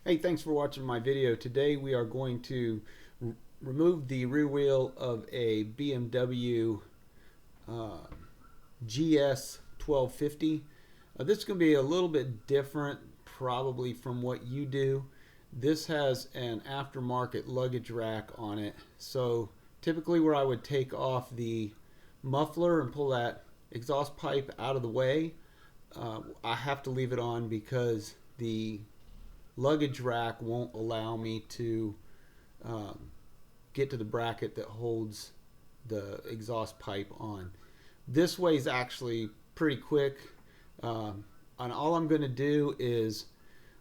Hey, thanks for watching my video. Today we are going to remove the rear wheel of a BMW GS 1250. This is going to be a little bit different probably from what you do. This has an aftermarket luggage rack on it. So typically where I would take off the muffler and pull that exhaust pipe out of the way, I have to leave it on because the luggage rack won't allow me to um, get to the bracket that holds the exhaust pipe on. This way is actually pretty quick. And all I'm going to do is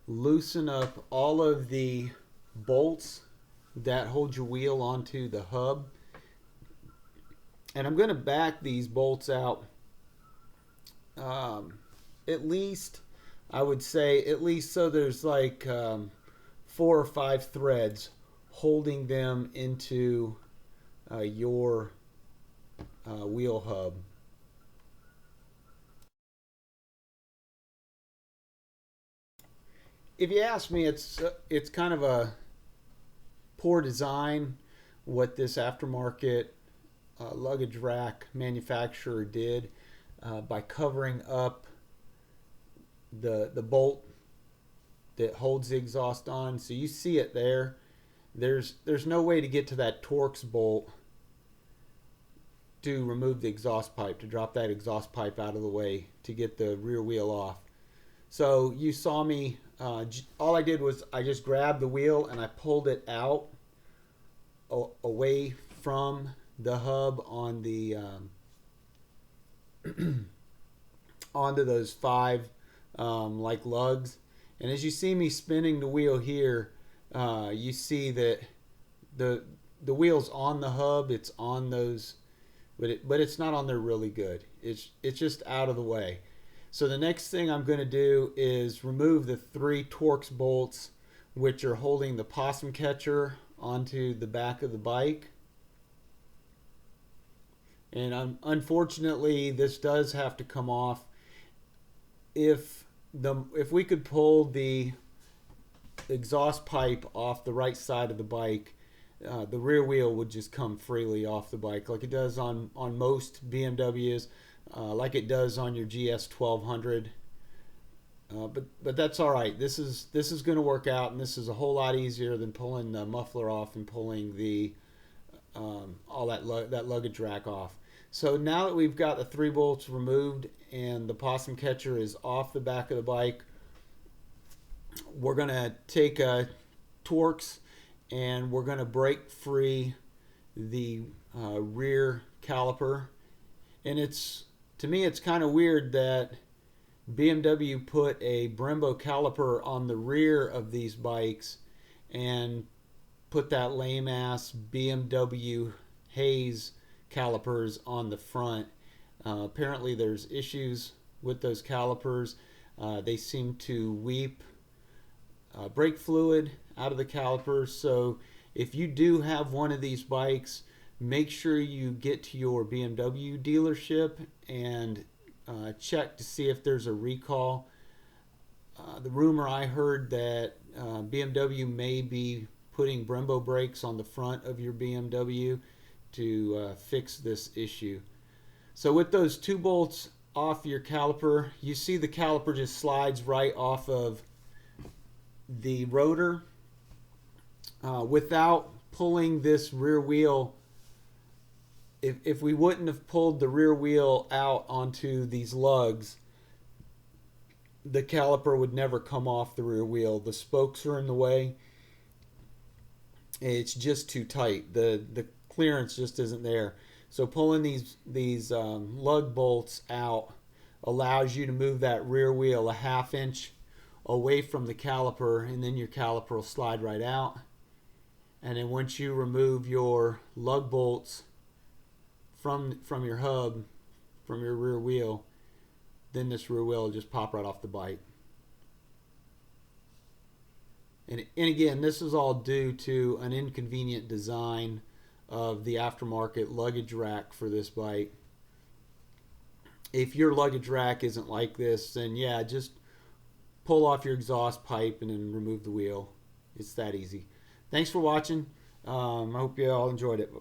loosen up all of the bolts that hold your wheel onto the hub. And I'm going to back these bolts out at least, I would say, at least so there's like 4 or 5 threads holding them into your wheel hub. If you ask me, it's kind of a poor design what this aftermarket luggage rack manufacturer did by covering up the bolt that holds the exhaust on. So you see it there. There's no way to get to that Torx bolt to remove the exhaust pipe, to drop that exhaust pipe out of the way to get the rear wheel off. So you saw me, all I did was I just grabbed the wheel and I pulled it out away from the hub on the onto those 5 like lugs. And as you see me spinning the wheel here, you see that the wheel's on the hub. It's on those, but it's not on there really good. It's just out of the way. So the next thing I'm going to do is remove the 3 Torx bolts which are holding the possum catcher onto the back of the bike. And unfortunately, this does have to come off. If we could pull the exhaust pipe off the right side of the bike, the rear wheel would just come freely off the bike, like it does on most BMWs, like it does on your GS 1200. But that's all right. This is going to work out, and this is a whole lot easier than pulling the muffler off and pulling the all that luggage rack off. So now that we've got the 3 bolts removed and the possum catcher is off the back of the bike, we're going to take a Torx and we're going to break free the rear caliper. And to me it's kind of weird that BMW put a Brembo caliper on the rear of these bikes and put that lame ass BMW Hayes calipers on the front. Apparently there's issues with those calipers. They seem to weep brake fluid out of the calipers. So if you do have one of these bikes, make sure you get to your BMW dealership and check to see if there's a recall. The rumor I heard that BMW may be putting Brembo brakes on the front of your BMW to fix this issue. So with those 2 bolts off your caliper, you see the caliper just slides right off of the rotor without pulling this rear wheel. If we wouldn't have pulled the rear wheel out onto these lugs, the caliper would never come off the rear wheel. The spokes are in the way. It's just too tight. The clearance just isn't there. So pulling these lug bolts out allows you to move that rear wheel a 1/2 inch away from the caliper, and then your caliper will slide right out. And then once you remove your lug bolts from your hub, from your rear wheel, then this rear wheel will just pop right off the bike. And again, this is all due to an inconvenient design of the aftermarket luggage rack for this bike. If your luggage rack isn't like this, then yeah, just pull off your exhaust pipe and then remove the wheel. It's that easy. Thanks for watching. I hope you all enjoyed it.